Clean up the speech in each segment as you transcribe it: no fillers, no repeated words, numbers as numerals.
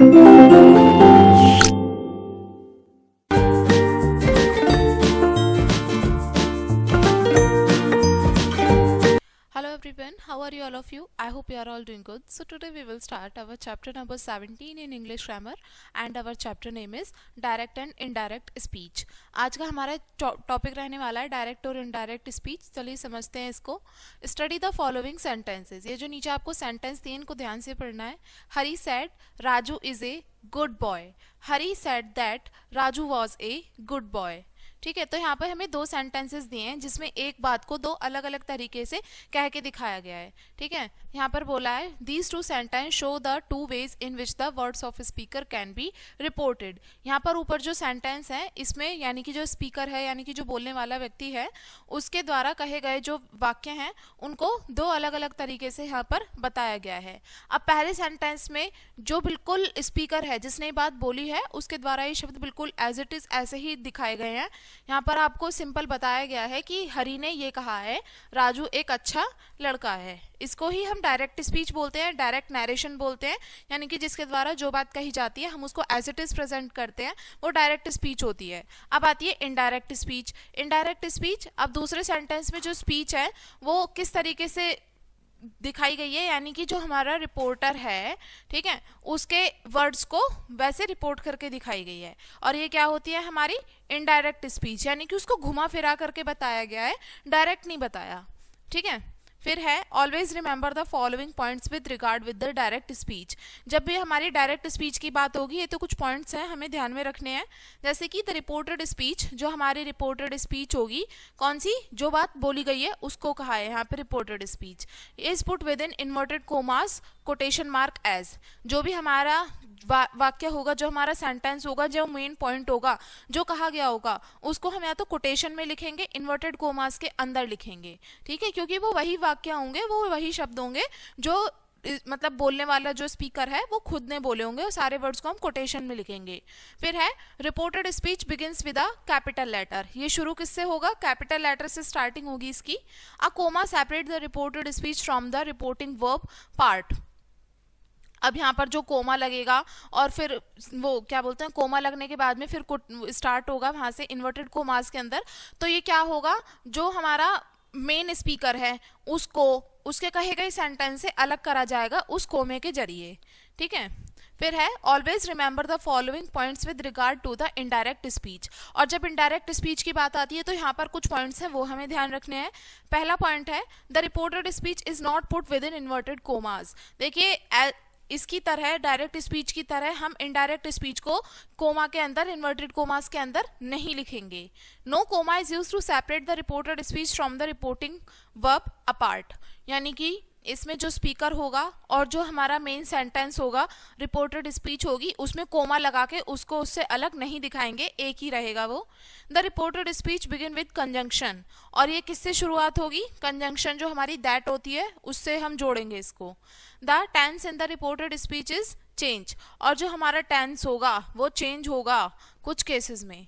Hello everyone, how are you all of you? I hope you are all doing good. So today we will start our chapter number 17 in English grammar and our chapter name is direct and indirect speech. आज का हमारा topic रहने वाला है direct और indirect speech. चलिए समझते हैं इसको. Study the following sentences. ये जो नीचे आपको सेंटेंस दिए इनको ध्यान से पढ़ना है. Hari said Raju is a good boy. Hari said that Raju was a good boy. ठीक है, तो यहाँ पर हमें दो सेंटेंसेस दिए हैं जिसमें एक बात को दो अलग अलग तरीके से कह के दिखाया गया है. ठीक है, यहाँ पर बोला है these two sentence show the two ways in which the words of speaker can be reported. यहाँ पर ऊपर जो सेंटेंस है इसमें यानी कि जो स्पीकर है यानी कि जो बोलने वाला व्यक्ति है उसके द्वारा कहे गए जो वाक्य हैं उनको दो अलग अलग तरीके से यहाँ पर बताया गया है. अब पहले सेंटेंस में जो बिल्कुल स्पीकर है जिसने बात बोली है उसके द्वारा ये शब्द बिल्कुल एज इट इज ऐसे ही दिखाए गए हैं. यहाँ पर आपको सिंपल बताया गया है कि हरी ने ये कहा है राजू एक अच्छा लड़का है. इसको ही हम डायरेक्ट स्पीच बोलते हैं, डायरेक्ट नरेशन बोलते हैं, यानी कि जिसके द्वारा जो बात कही जाती है हम उसको एज इट इज प्रेजेंट करते हैं, वो डायरेक्ट स्पीच होती है. अब आती है इनडायरेक्ट स्पीच. इनडायरेक्ट स्पीच अब दूसरे सेंटेंस में जो स्पीच है वो किस तरीके से दिखाई गई है, यानी कि जो हमारा रिपोर्टर है, ठीक है, उसके वर्ड्स को वैसे रिपोर्ट करके दिखाई गई है. और ये क्या होती है हमारी इनडायरेक्ट स्पीच, यानी कि उसको घुमा फिरा करके बताया गया है, डायरेक्ट नहीं बताया. ठीक है, फिर है always remember the following points with regard with the direct speech. जब भी हमारी डायरेक्ट स्पीच की बात होगी ये तो कुछ पॉइंट्स हैं हमें ध्यान में रखने हैं. जैसे कि द रिपोर्टेड स्पीच, जो हमारी रिपोर्टेड स्पीच होगी कौन सी, जो बात बोली गई है उसको कहा है यहाँ पे reported speech. Is put within inverted commas quotation mark as. जो भी हमारा वाक्य होगा, जो हमारा सेंटेंस होगा, जो मेन पॉइंट होगा, जो कहा गया होगा उसको हम या तो कोटेशन में लिखेंगे, इन्वर्टेड कोमास के अंदर लिखेंगे. ठीक है, क्योंकि वो वही वाक्य होंगे, वो वही शब्द होंगे जो मतलब बोलने वाला जो स्पीकर है वो खुद ने बोले होंगे. सारे वर्ड्स को हम कोटेशन में लिखेंगे. फिर है reported speech begins with a capital letter. ये शुरू किससे होगा, कैपिटल लेटर से स्टार्टिंग होगी इसकी. A comma separate the reported speech from the reporting verb part. अब यहाँ पर जो कोमा लगेगा और फिर वो क्या बोलते हैं, कोमा लगने के बाद में फिर स्टार्ट होगा वहां से इन्वर्टेड कोमास के अंदर. तो ये क्या होगा, जो हमारा मेन स्पीकर है उसको उसके कहे गए सेंटेंस से अलग करा जाएगा उस कोमे के जरिए. ठीक है, फिर है always remember the following points with regard to the indirect speech. और जब इनडायरेक्ट स्पीच की बात आती है तो यहाँ पर कुछ पॉइंट्स हैं वो हमें ध्यान रखने हैं. पहला पॉइंट है the reported speech is not put within inverted commas. देखिए इसकी तरह डायरेक्ट स्पीच की तरह हम इनडायरेक्ट स्पीच को कोमा के अंदर, इन्वर्टेड कोमास के अंदर नहीं लिखेंगे. No comma is used to separate the reported speech from the reporting verb apart. यानी कि इसमें जो स्पीकर होगा और जो हमारा मेन सेंटेंस होगा, रिपोर्टेड स्पीच होगी, उसमें कोमा लगा के उसको उससे अलग नहीं दिखाएंगे, एक ही रहेगा वो. The reported speech begin with conjunction. और ये किससे शुरुआत होगी, कंजंक्शन जो हमारी दैट होती है उससे हम जोड़ेंगे इसको. The tense in the reported speech is change. और जो हमारा टेंस होगा वो चेंज होगा कुछ केसेस में.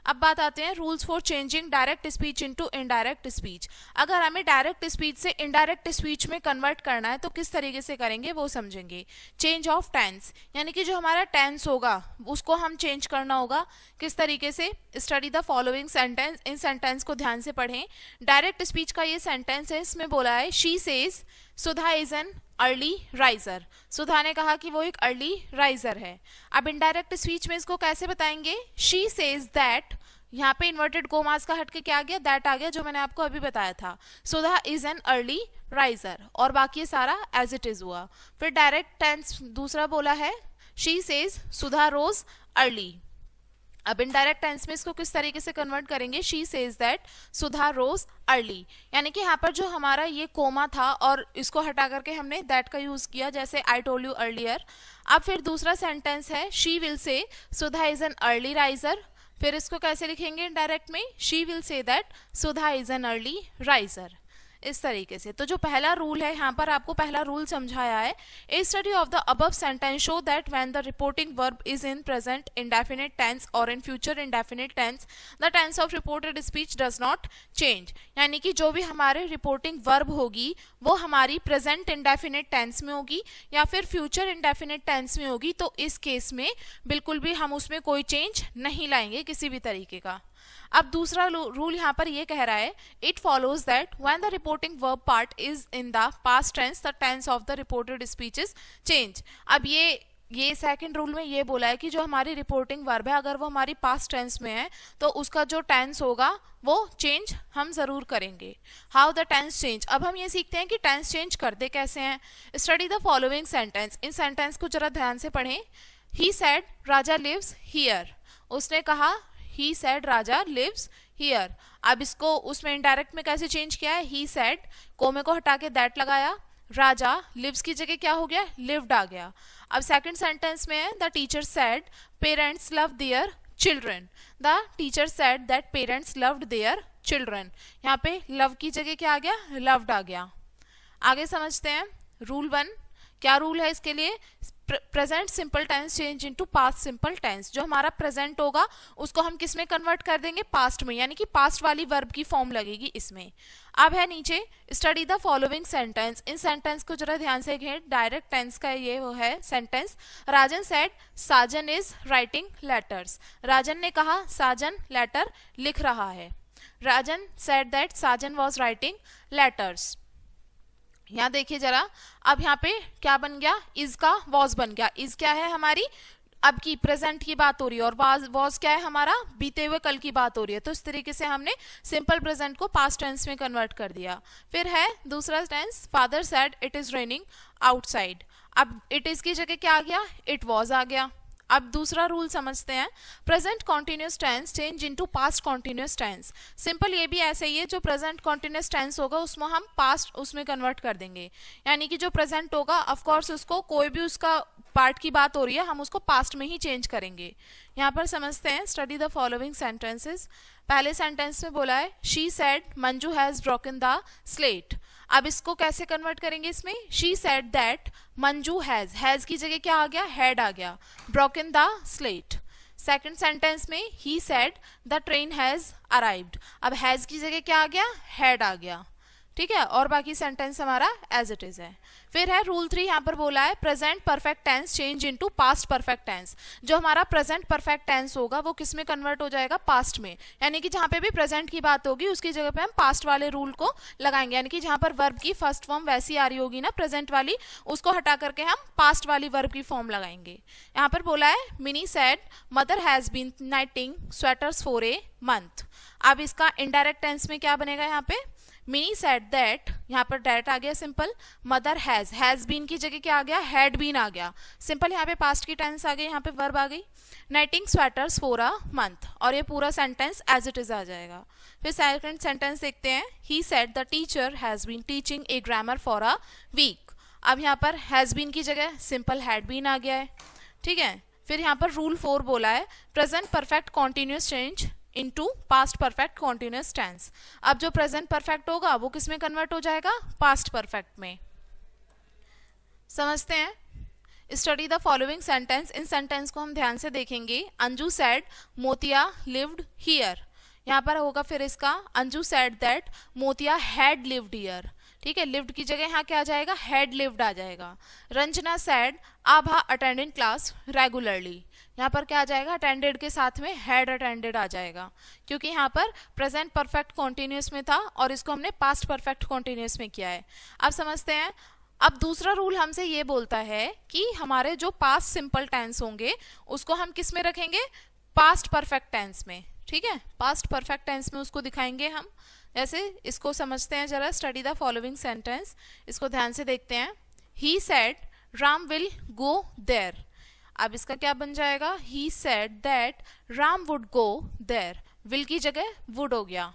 अब बात आते हैं rules for changing direct speech into indirect speech. अगर हमें डायरेक्ट स्पीच से इनडायरेक्ट स्पीच में कन्वर्ट करना है तो किस तरीके से करेंगे वो समझेंगे. चेंज ऑफ टेंस, यानी कि जो हमारा टेंस होगा उसको हम चेंज करना होगा. किस तरीके से, स्टडी द फॉलोइंग सेंटेंस. इन सेंटेंस को ध्यान से पढ़ें. डायरेक्ट स्पीच का ये सेंटेंस है, इसमें बोला है she says Sudha is an early riser. Sudha ने कहा कि वो एक अर्ली राइजर है. अब इनडायरेक्ट स्पीच में इसको कैसे बताएंगे, शी सेज दैट. यहाँ पे इन्वर्टेड कोमास का हटके क्या आ गया, दैट आ गया, जो मैंने आपको अभी बताया था. सुधा इज एन अर्ली राइजर और बाकी सारा एज इट इज हुआ. फिर डायरेक्ट टेंस दूसरा बोला है she says Sudha rose early. अब इनडायरेक्ट टेंस में इसको किस तरीके से कन्वर्ट करेंगे, she says that Sudha rose early. यानी कि यहाँ पर जो हमारा ये कोमा था और इसको हटा करके हमने दैट का यूज किया, जैसे आई टोल्ड यू अर्लियर. अब फिर दूसरा सेंटेंस है she will say Sudha is an early riser. फिर इसको कैसे लिखेंगे इनडायरेक्ट में, she will say that Sudha is an early riser. इस तरीके से। तो जो पहला रूल है यहाँ पर आपको पहला रूल समझाया है, a study of the above sentence show that when the reporting verb is in present indefinite tense और in future indefinite tense the tense of reported speech does not change. यानी कि जो भी हमारे रिपोर्टिंग वर्ब होगी वो हमारी present indefinite tense में होगी या फिर फ्यूचर इंडेफिनिट टेंस में होगी, तो इस केस में बिल्कुल भी हम उसमें कोई चेंज नहीं लाएंगे किसी भी तरीके का। अब दूसरा रूल यहाँ पर ये कह रहा है, it follows that when the reporting verb part is in the past tense the tense of the reported speech is change. अब ये सेकंड रूल में ये बोला है कि जो हमारी रिपोर्टिंग वर्ब है अगर वो हमारी पास्ट टेंस में है तो उसका जो टेंस होगा वो चेंज हम जरूर करेंगे। हाउ द टेंस चेंज, अब हम ये सीखते हैं कि टेंस चेंज करते कैसे हैं। स्टडी द फॉलोइंग सेंटेंस, इन सेंटेंस को जरा ध्यान से पढ़ें। He said Raja lives here, उसने कहा he said Raja lives here. अब इसको उसमें इनडायरेक्ट में कैसे चेंज किया है, ही सेड कोमे को हटा के दैट लगाया, राजा लिव्स की जगह क्या हो गया, लिव्ड आ गया। अब सेकंड सेंटेंस में है the teacher said parents love their children, the teacher said that parents loved their children. यहाँ पे लव की जगह क्या आ गया, लव्ड आ गया। आगे समझते हैं रूल 1, क्या रूल है इसके लिए, present simple tense change into past simple tense. जो हमारा प्रेजेंट होगा उसको हम किस में कन्वर्ट कर देंगे, पास्ट में, यानी कि पास्ट वाली वर्ब की फॉर्म लगेगी इसमें। अब है नीचे स्टडी द फॉलोइंग सेंटेंस, इन सेंटेंस को जरा ध्यान से घें, डायरेक्ट टेंस का ये वो है sentence. Rajan said Sajan is writing letters, Rajan ने कहा साजन लेटर लिख रहा है। Rajan said that Sajan was writing letters. यहाँ देखिए जरा, अब यहाँ पे क्या बन गया, इज का वॉज बन गया। इज क्या है हमारी अब की प्रेजेंट की बात हो रही है और वॉज क्या है हमारा बीते हुए कल की बात हो रही है। तो इस तरीके से हमने सिंपल प्रेजेंट को पास्ट टेंस में कन्वर्ट कर दिया। फिर है दूसरा tense, father said it is raining outside. अब इट इज की जगह क्या आ गया, इट वॉज आ गया। अब दूसरा रूल समझते हैं, present continuous tense change into past continuous tense. Simple ये भी ऐसे ही है, जो प्रेजेंट कॉन्टिन्यूस टेंस होगा उसमें हम पास्ट उसमें कन्वर्ट कर देंगे। यानी कि जो प्रेजेंट होगा ऑफ कोर्स उसको कोई भी उसका पार्ट की बात हो रही है हम उसको पास्ट में ही चेंज करेंगे। यहाँ पर समझते हैं, स्टडी द फॉलोइंग सेंटेंसेस। पहले सेंटेंस में बोला है she said Manju has broken the slate. अब इसको कैसे कन्वर्ट करेंगे इसमें, she said that Manju has की जगह क्या आ गया, हैड आ गया, broken the slate. Second sentence में he said the train has arrived. अब हैज की जगह क्या आ गया, हैड आ गया। ठीक है, और बाकी सेंटेंस हमारा एज इट इज है। फिर है रूल 3, यहाँ पर बोला है present perfect tense change into past perfect tense. जो हमारा प्रेजेंट परफेक्ट टेंस होगा वो किस में कन्वर्ट हो जाएगा, पास्ट में। यानी कि जहाँ पे भी प्रेजेंट की बात होगी उसकी जगह पे हम पास्ट वाले रूल को लगाएंगे। यानी कि जहाँ पर वर्ब की फर्स्ट फॉर्म वैसी आ रही होगी ना प्रेजेंट वाली, उसको हटा करके हम पास्ट वाली वर्ब की फॉर्म लगाएंगे। यहाँ पर बोला है Mini said mother has been knitting sweaters for a month. अब इसका इनडायरेक्ट टेंस में क्या बनेगा, यहाँ पे मिनी सेड दैट, यहाँ पर दैट आ गया सिंपल, मदर हैज बीन की जगह क्या आ गया, हैड बीन आ गया सिंपल। यहाँ पे पास्ट की टेंस आ गई, यहाँ पे वर्ब आ गई, knitting sweaters for a month, और ये पूरा सेंटेंस एज इट इज आ जाएगा। फिर सेकंड सेंटेंस देखते हैं, he said the teacher has been teaching a grammar for a week. अब यहाँ पर हैज बीन की जगह सिंपल हैड बीन आ गया है। ठीक है, फिर यहाँ पर रूल 4 बोला है present perfect continuous change into past perfect continuous tense. अब जो प्रेजेंट परफेक्ट होगा वो किस में कन्वर्ट हो जाएगा, पास्ट परफेक्ट में। समझते हैं, स्टडी द फॉलोइंग सेंटेंस। इन सेंटेंस को हम ध्यान से देखेंगे। अंजू सेड मोतिया लिव्ड हियर। यहाँ पर होगा फिर इसका अंजू सेड दैट मोतिया हैड लिव्ड हियर। ठीक है, लिव्ड की जगह यहाँ क्या आ जाएगा, हैड लिव्ड आ जाएगा। रंजना सेड आभा अटेंडेड क्लास रेगुलरली। यहाँ पर क्या आ जाएगा, अटेंडेड के साथ में हैड अटेंडेड आ जाएगा, क्योंकि यहाँ पर प्रेजेंट परफेक्ट कॉन्टिन्यूस में था और इसको हमने पास्ट परफेक्ट कॉन्टिन्यूस में किया है। अब समझते हैं, अब दूसरा रूल हमसे ये बोलता है कि हमारे जो पास्ट सिंपल टेंस होंगे उसको हम किस में रखेंगे, पास्ट परफेक्ट टेंस में। ठीक है, पास्ट परफेक्ट टेंस में उसको दिखाएंगे हम। जैसे इसको समझते हैं जरा, स्टडी द फॉलोइंग सेंटेंस। इसको ध्यान से देखते हैं। He said Ram will go there. अब इसका क्या बन जाएगा, he said that Ram would go there. Will की जगह वुड हो गया।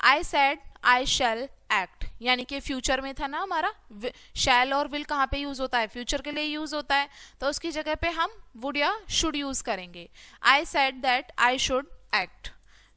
I said I shell act, यानी कि फ्यूचर में था ना हमारा, शैल और विल कहाँ पे यूज होता है, फ्यूचर के लिए यूज होता है, तो उसकी जगह पे हम वुड या शुड यूज करेंगे। I said that I should act.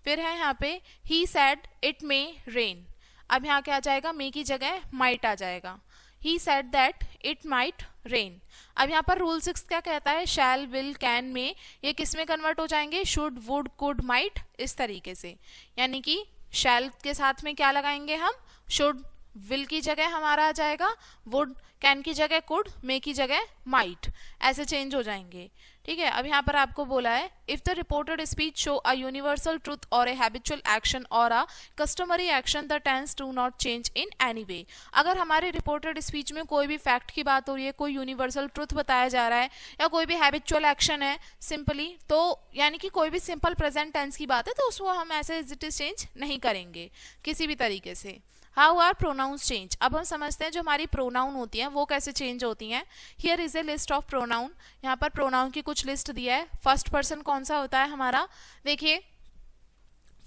फिर है यहाँ पे he said it may rain. अब यहाँ क्या आ जाएगा, मे की जगह माइट आ जाएगा। He said that it might rain. अब यहाँ पर रूल 6 क्या कहता है, शैल विल कैन में, ये किस में कन्वर्ट हो जाएंगे, शुड वुड कुड माइट, इस तरीके से। यानी कि शैल के साथ में क्या लगाएंगे हम, शुड, विल की जगह हमारा आ जाएगा वुड, कैन की जगह कुड, मे की जगह माइट, ऐसे चेंज हो जाएंगे। ठीक है, अब यहाँ पर आपको बोला है if the reported speech show a universal truth और ए हैबिचुअल एक्शन और a customary action the tense do not change in any way. अगर हमारे रिपोर्टेड स्पीच में कोई भी फैक्ट की बात हो रही है, कोई यूनिवर्सल ट्रूथ बताया जा रहा है, या कोई भी हैबिचुअल एक्शन है सिंपली, तो यानी कि कोई भी सिंपल प्रेजेंट टेंस की बात है, तो उसको हम ऐसे एज इट इज चेंज नहीं करेंगे किसी भी तरीके से। हाउ आर प्रोनाउंस चेंज, अब हम समझते हैं जो हमारी प्रोनाउन होती हैं वो कैसे चेंज होती हैं। Here is a list of pronoun, यहाँ पर प्रोनाउन की कुछ लिस्ट दिया है। फर्स्ट पर्सन कौन सा होता है हमारा, देखिए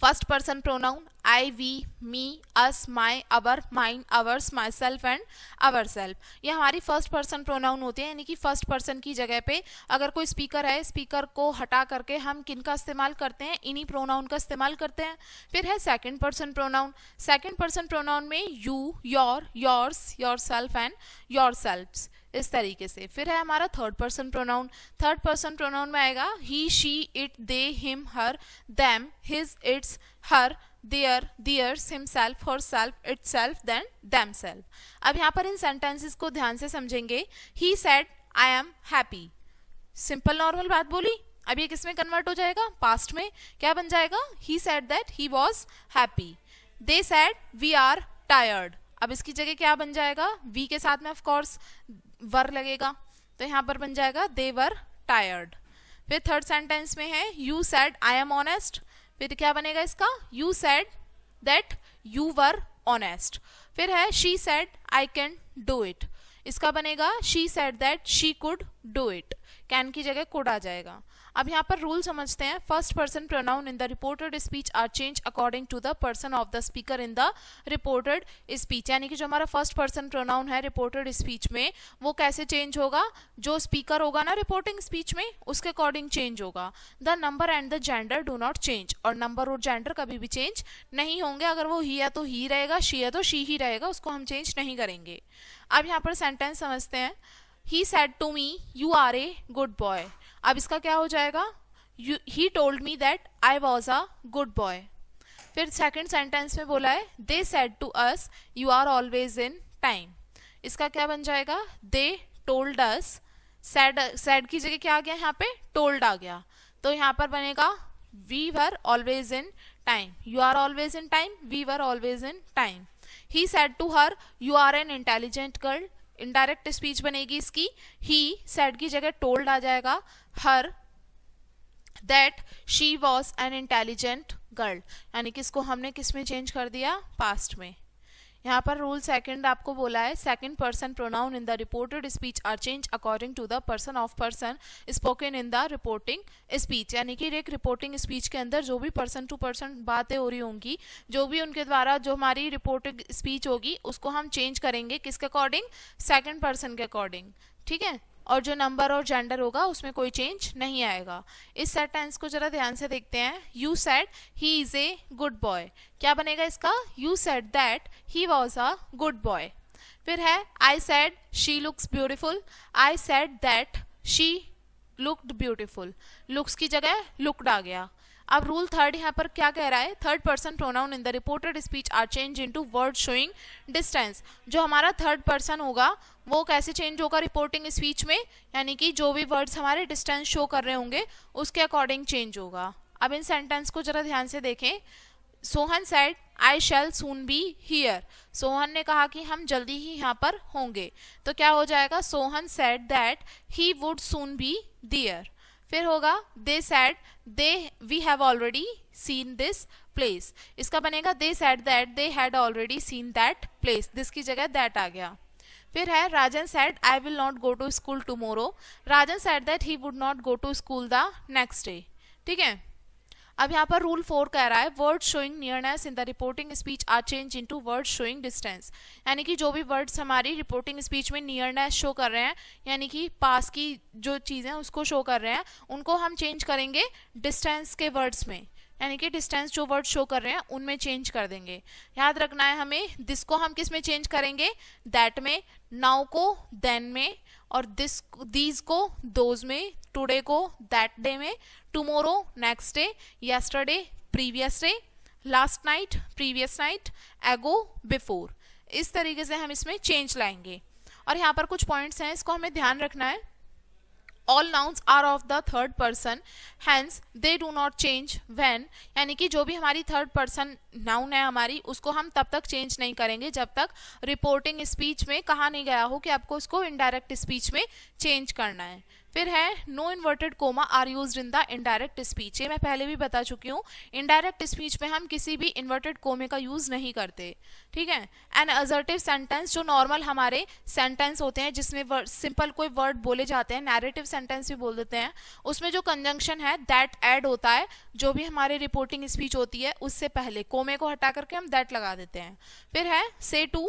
first person pronoun I, we, me, us, my, our, mine, ours, myself and ourself, ये हमारी फर्स्ट पर्सन प्रोनाउन होती है। यानी कि फर्स्ट पर्सन की जगह पे अगर कोई स्पीकर है, स्पीकर को हटा करके हम किन का इस्तेमाल करते हैं, इन्हीं प्रोनाउन का इस्तेमाल करते हैं। फिर है second person pronoun, second person pronoun में you, your, yours, yourself and yourselves, इस तरीके से। फिर है हमारा third person pronoun, third person pronoun में आएगा he, she, it, they, him, her, them, his, its, her, their, theirs, himself, herself, itself, then themselves. अब यहाँ पर इन सेंटेंसेस को ध्यान से समझेंगे। He said I am happy, simple normal बात बोली, अब ये किस में कन्वर्ट हो जाएगा, पास्ट में, क्या बन जाएगा, he said that he was happy. They said we are tired, अब इसकी जगह क्या बन जाएगा, वी के साथ में ऑफ कोर्स वर लगेगा, तो यहाँ पर बन जाएगा दे वर टायर्ड। फिर थर्ड सेंटेंस में है you said I M honest, फिर क्या बनेगा इसका, you said that you were honest. फिर है she said I can do it, इसका बनेगा she said that she could do it, can की जगह कुड आ जाएगा। अब यहाँ पर रूल समझते हैं। First person pronoun in the reported speech are change according to the person of the speaker in the reported speech, यानी कि जो हमारा फर्स्ट पर्सन प्रोनाउन है रिपोर्टेड स्पीच में वो कैसे चेंज होगा, जो स्पीकर होगा ना रिपोर्टिंग स्पीच में उसके अकॉर्डिंग चेंज होगा। The number and the gender do not change, और नंबर और जेंडर कभी भी चेंज नहीं होंगे। अगर वो ही है तो ही रहेगा, शी है तो शी ही रहेगा, उसको हम चेंज नहीं करेंगे। अब यहाँ पर सेंटेंस समझते हैं। He said to me you are a good boy, अब इसका क्या हो जाएगा, he told me that I was a good boy. फिर सेकंड सेंटेंस में बोला है they said to us you are always in time, इसका क्या बन जाएगा, दे टोल्ड अस, सेड की जगह क्या आ गया, यहाँ पे टोल्ड आ गया, तो यहाँ पर बनेगा we were always in time, you are always in time, we were always in time. He said to her you are an intelligent girl, indirect speech बनेगी इसकी, ही सेड की जगह टोल्ड आ जाएगा, her that she was an intelligent girl, यानी कि इसको हमने किस में चेंज कर दिया, पास्ट में। यहाँ पर रूल सेकंड आपको बोला है second person pronoun in the reported speech are change according to the person of person spoken in the reporting speech, यानी कि एक रिपोर्टिंग स्पीच के अंदर जो भी पर्सन टू पर्सन बातें हो रही होंगी, जो भी उनके द्वारा जो हमारी रिपोर्टिंग स्पीच होगी उसको हम चेंज करेंगे किसके अकॉर्डिंग, सेकंड पर्सन के अकॉर्डिंग। ठीक है, और जो नंबर और जेंडर होगा उसमें कोई चेंज नहीं आएगा। इस सेंटेंस को जरा ध्यान से देखते हैं। You said he is a good boy, क्या बनेगा इसका, you said that he was a good boy. फिर है I said she looks beautiful, I said that she looked beautiful, looks की जगह लुक्ड आ गया। अब रूल थर्ड यहाँ पर क्या कह रहा है, third person pronoun in the reported speech are change into word showing distance, जो हमारा थर्ड पर्सन होगा वो कैसे चेंज होगा रिपोर्टिंग स्पीच में, यानी कि जो भी वर्ड्स हमारे डिस्टेंस शो कर रहे होंगे उसके अकॉर्डिंग चेंज होगा। अब इन सेंटेंस को जरा ध्यान से देखें। Sohan said I shall soon be here, Sohan ने कहा कि हम जल्दी ही यहाँ पर होंगे, तो क्या हो जाएगा, Sohan said that he would soon be there. फिर होगा they said they we have already seen this place, इसका बनेगा they said that they had already seen that place, this की जगह दैट आ गया। फिर है Rajan said I will not go to school tomorrow, Rajan said that he would not go to school the next day. ठीक है, अब यहाँ पर रूल 4 कह रहा है word showing nearness in the reporting speech are change into word showing distance, यानी कि जो भी वर्ड्स हमारी रिपोर्टिंग स्पीच में नियरनेस शो कर रहे हैं, यानी कि पास की जो चीज़ें उसको शो कर रहे हैं, उनको हम चेंज करेंगे डिस्टेंस के वर्ड्स में। यानी कि डिस्टेंस जो वर्ड शो कर रहे हैं उनमें चेंज कर देंगे। याद रखना है हमें, दिस को हम किस में चेंज करेंगे, दैट में, नाउ को देन में, और दिस दीज को दोज में, टुडे को दैट डे में, tomorrow next day, yesterday previous day, last night previous night, एगो बिफोर। इस तरीके से हम इसमें चेंज लाएंगे। और यहाँ पर कुछ पॉइंट्स हैं, इसको हमें ध्यान रखना है। All nouns are of the third person, hence they do not change when, यानी कि जो भी हमारी थर्ड पर्सन नाउन है हमारी, उसको हम तब तक चेंज नहीं करेंगे जब तक रिपोर्टिंग स्पीच में कहा नहीं गया हो कि आपको इसको इनडायरेक्ट स्पीच में चेंज करना है। फिर है no inverted comma are used in the indirect speech. ये मैं पहले भी बता चुकी हूँ, इनडायरेक्ट स्पीच में हम किसी भी इन्वर्टेड कोमे का यूज नहीं करते, ठीक है। एन असर्टिव सेंटेंस, जो नॉर्मल हमारे सेंटेंस होते हैं जिसमें सिंपल कोई वर्ड बोले जाते हैं, नैरेटिव सेंटेंस भी बोल देते हैं, उसमें जो कंजंक्शन है दैट ऐड होता है, जो भी हमारे रिपोर्टिंग स्पीच होती है उससे पहले कोमे को हटा करके हम दैट लगा देते हैं। फिर है से to,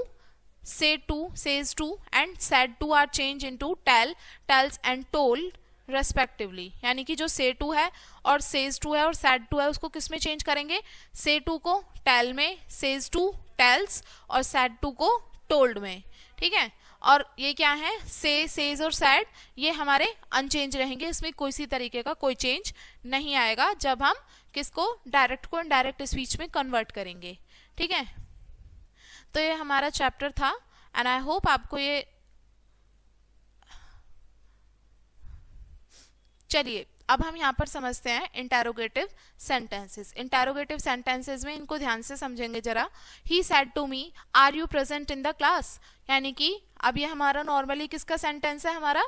say to, says to and said to are changed into tell, tells and told respectively। यानी कि जो say to है और says to है और said to है उसको किस में चेंज करेंगे, say to को tell में, says to tells और said to को told में, ठीक है। और ये क्या है, say, says और said, ये हमारे अनचेंज रहेंगे, इसमें कोई तरीके का कोई चेंज नहीं आएगा जब हम किसको, डायरेक्ट को इनडायरेक्ट स्पीच में कन्वर्ट करेंगे, ठीक है। तो ये हमारा चैप्टर था एंड आई होप आपको ये, चलिए अब हम यहाँ पर समझते हैं इंटरोगेटिव सेंटेंसेस। इंटरोगेटिव सेंटेंसेस में इनको ध्यान से समझेंगे जरा। He said to me are you present in the class, यानी कि अब ये हमारा नॉर्मली किसका सेंटेंस है, हमारा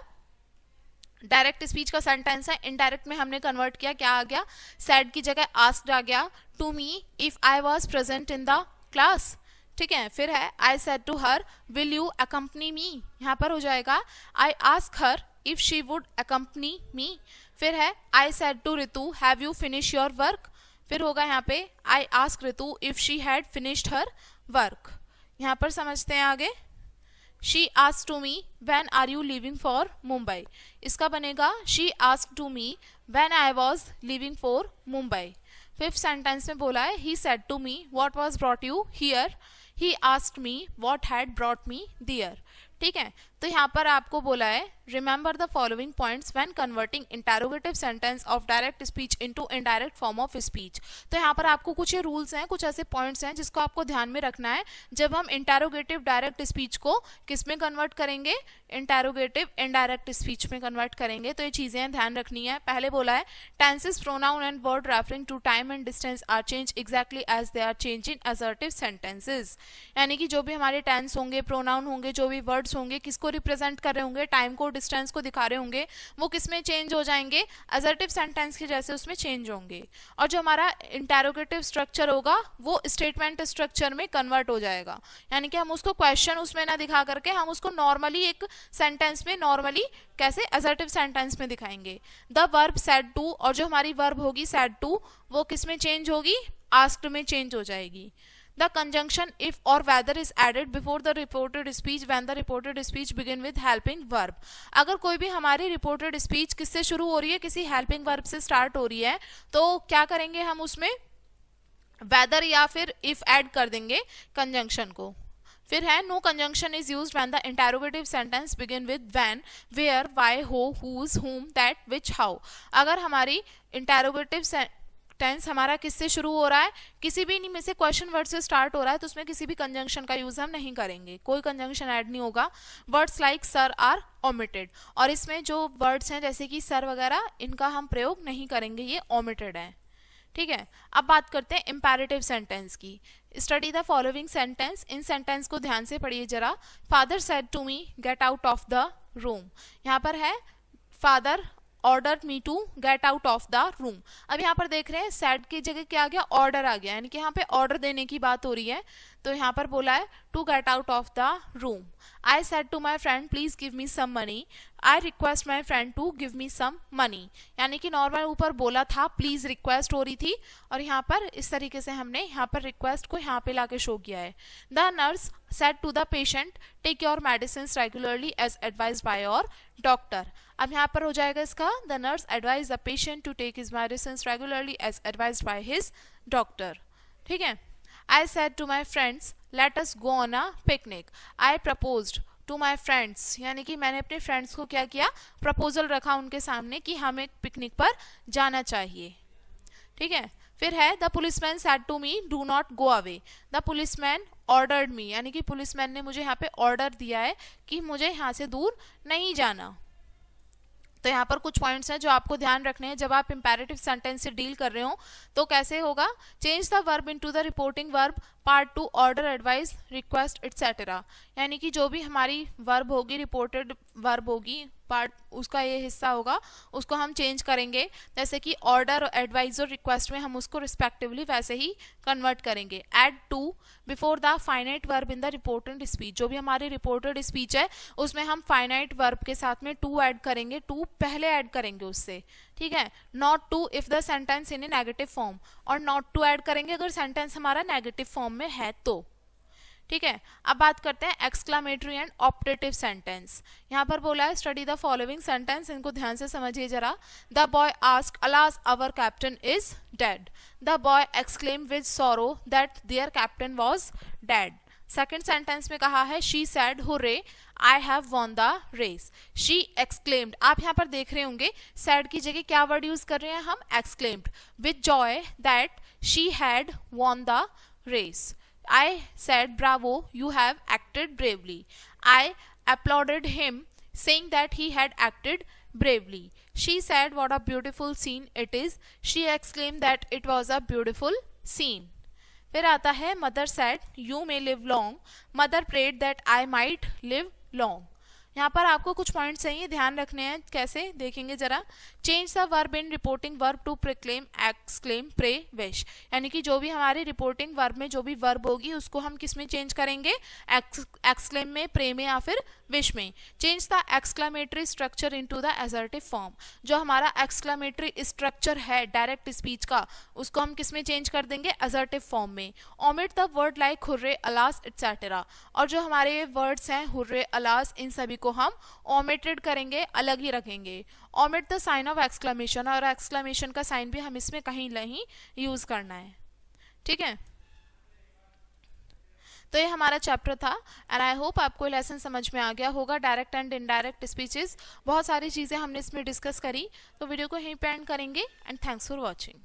डायरेक्ट स्पीच का सेंटेंस है। इनडायरेक्ट में हमने कन्वर्ट किया, क्या आ गया, सेड की जगह आस्क्ड आ गया, to me if I was present in the class, ठीक है। फिर है I said to her will you accompany me, यहाँ पर हो जाएगा I ask her if she would accompany me. फिर है I said to Ritu have you finish your work, फिर होगा यहाँ पे I ask Ritu if she had finished her work. यहाँ पर समझते हैं आगे, she asked to me when are you leaving for Mumbai, इसका बनेगा she asked to me when I was leaving for Mumbai. Fifth sentence में बोला है he said to me what was brought you here, he asked me what had brought me there, ठीक है। तो यहाँ पर आपको बोला है remember the following points when converting interrogative sentence of direct speech into indirect form of speech. तो यहाँ पर आपको कुछ ये रूल्स हैं, कुछ ऐसे पॉइंट्स हैं जिसको आपको ध्यान में रखना है जब हम इंटरोगेटिव डायरेक्ट स्पीच को किस में कन्वर्ट करेंगे, इंटरोगेटिव इनडायरेक्ट स्पीच में कन्वर्ट करेंगे। तो ये चीजें ध्यान रखनी है। पहले बोला है tenses, pronoun and word referring to time and distance are change exactly as they are change in assertive sentences, यानी कि जो भी हमारे टेंस होंगे, प्रोनाउन होंगे, जो भी वर्ड्स होंगे, किसको रिप्रेजेंट कर रहे होंगे, टाइम को, डिस्टेंस को दिखा रहे होंगे, वो किसमें चेंज हो जाएंगे, असर्टिव सेंटेंस के जैसे उसमें चेंज होंगे। और जो हमारा इंटरोगेटिव स्ट्रक्चर होगा वो स्टेटमेंट स्ट्रक्चर में कन्वर्ट हो जाएगा, यानी कि हम उसको क्वेश्चन उसमें ना दिखा करके हम उसको नॉर्मली एक सेंटेंस में, नॉर्मली कैसे, असर्टिव सेंटेंस में दिखाएंगे। द वर्ब सेड टू, और जो हमारी वर्ब होगी सेड टू, वो किसमें चेंज होगी, आस्क्ड में चेंज हो जाएगी। The conjunction if or whether is added before the reported speech when the reported speech begin with helping verb। अगर कोई भी हमारी रिपोर्टेड स्पीच किससे शुरू हो रही है, किसी हेल्पिंग वर्ब से स्टार्ट हो रही है, तो क्या करेंगे हम उसमें whether या फिर if ऐड कर देंगे कंजंक्शन को। फिर है no conjunction is used when the interrogative sentence begin with when, where, why, who, whose, whom, that, which, how. अगर हमारी इंटरोगेटिव टेंस हमारा किससे शुरू हो रहा है, किसी भी में से क्वेश्चन वर्ड से स्टार्ट हो रहा है, तो उसमें किसी भी कंजंक्शन का यूज हम नहीं करेंगे, कोई कंजंक्शन ऐड नहीं होगा। Words like sir are omitted, और इसमें जो वर्ड्स हैं जैसे कि सर वगैरह, इनका हम प्रयोग नहीं करेंगे, ये ओमिटेड है, ठीक है। अब बात करते हैं इंपैरेटिव सेंटेंस की। स्टडी द फॉलोइंग सेंटेंस, इन सेंटेंस को ध्यान से पढ़िए जरा। Father said to me get out of the room, यहाँ पर है father order me to get out of the room. अब यहाँ पर देख रहे हैं सेड की जगह क्या आ गया, ऑर्डर आ गया, यानी कि यहाँ पे ऑर्डर देने की बात हो रही है। तो यहाँ पर बोला है to get out of the room. I said to my friend please give me some money, I request my friend to give me some money. यानी कि नॉर्मल ऊपर बोला था, प्लीज रिक्वेस्ट हो रही थी, और यहाँ पर इस तरीके से हमने यहाँ पर रिक्वेस्ट को यहाँ पे लाके शो किया है। The nurse said to the patient take your medicine regularly as advise by your doctor. अब यहाँ पर हो जाएगा इसका, the nurse advise the patient to take his medicine regularly as advise by his doctor. ठीक है। I said to my friends, let us go on a picnic. I proposed to my friends, यानी कि मैंने अपने friends को क्या किया, proposal रखा उनके सामने कि हमें पिकनिक पर जाना चाहिए। ठीक है। फिर है the policeman said to me do not go away, the policeman ordered me, यानी कि पुलिसमैन ने मुझे यहाँ पे ऑर्डर दिया है कि मुझे यहाँ से दूर नहीं जाना। तो यहाँ पर कुछ पॉइंट्स हैं जो आपको ध्यान रखने हैं जब आप इंपैरेटिव सेंटेंस से डील कर रहे हो। तो कैसे होगा, change the verb into the reporting verb, part 2 order, advice, request etcetera. यानी कि जो भी हमारी वर्ब होगी, रिपोर्टेड वर्ब होगी, पार्ट उसका ये हिस्सा होगा, उसको हम चेंज करेंगे। जैसे कि ऑर्डर, एडवाइस और रिक्वेस्ट में हम उसको रिस्पेक्टिवली वैसे ही कन्वर्ट करेंगे। Add to before the finite verb in the reported speech, जो भी हमारी रिपोर्टेड स्पीच है उसमें हम फाइनाइट वर्ब के साथ में टू ऐड करेंगे, टू पहले ऐड करेंगे उससे। ठीक है। Not to if the sentence in a negative form, और नॉट टू ऐड करेंगे अगर सेंटेंस हमारा नेगेटिव फॉर्म में है तो। ठीक है। अब बात करते हैं एक्सक्लामेटरी एंड ऑप्टेटिव सेंटेंस। यहाँ पर बोला है स्टडी द फॉलोइंग सेंटेंस, इनको ध्यान से समझिए जरा। The boy asked alas our captain is dead, the boy exclaim with sorrow that their captain was dead. Second sentence में कहा है she said hurray I have won the race, she exclaimed. आप यहाँ पर देख रहे होंगे सैड की जगह क्या वर्ड यूज कर रहे हैं हम, exclaimed, with joy that she had won the race. I said, bravo, you have acted bravely. I applauded him, saying that he had acted bravely. She said, what a beautiful scene it is. She exclaimed that it was a beautiful scene. फिर आता है mother said, you may live long. Mother prayed that I might live long. यहाँ पर आपको कुछ points चाहिए ध्यान रखने हैं, कैसे देखेंगे जरा। Change the verb in reporting verb to proclaim, exclaim, pray, wish. यानी कि जो भी हमारी रिपोर्टिंग वर्ब में जो भी वर्ब होगी उसको हम किस में चेंज करेंगे, एक्सक्लेम में, प्रे में या फिर विश में। Change the exclamatory structure into the assertive form, जो हमारा एक्सक्लामेटरी स्ट्रक्चर है डायरेक्ट स्पीच का उसको हम किस में चेंज कर देंगे, असर्टिव फॉर्म में। Omit the word like hurray, alas etcetera, और जो हमारे वर्ड्स हैं हुर्रे, अलास, इन सभी को हम ओमिटेड करेंगे, अलग ही रखेंगे। Omit the sign of exclamation, और एक्सक्लेमेशन का साइन भी हम इसमें कहीं नहीं यूज करना है। ठीक है। तो ये हमारा चैप्टर था एंड आई होप आपको लेसन समझ में आ गया होगा। डायरेक्ट एंड इनडायरेक्ट स्पीचेस, बहुत सारी चीज़ें हमने इसमें डिस्कस करी। तो वीडियो को यहीं पे एंड करेंगे एंड थैंक्स फॉर वॉचिंग।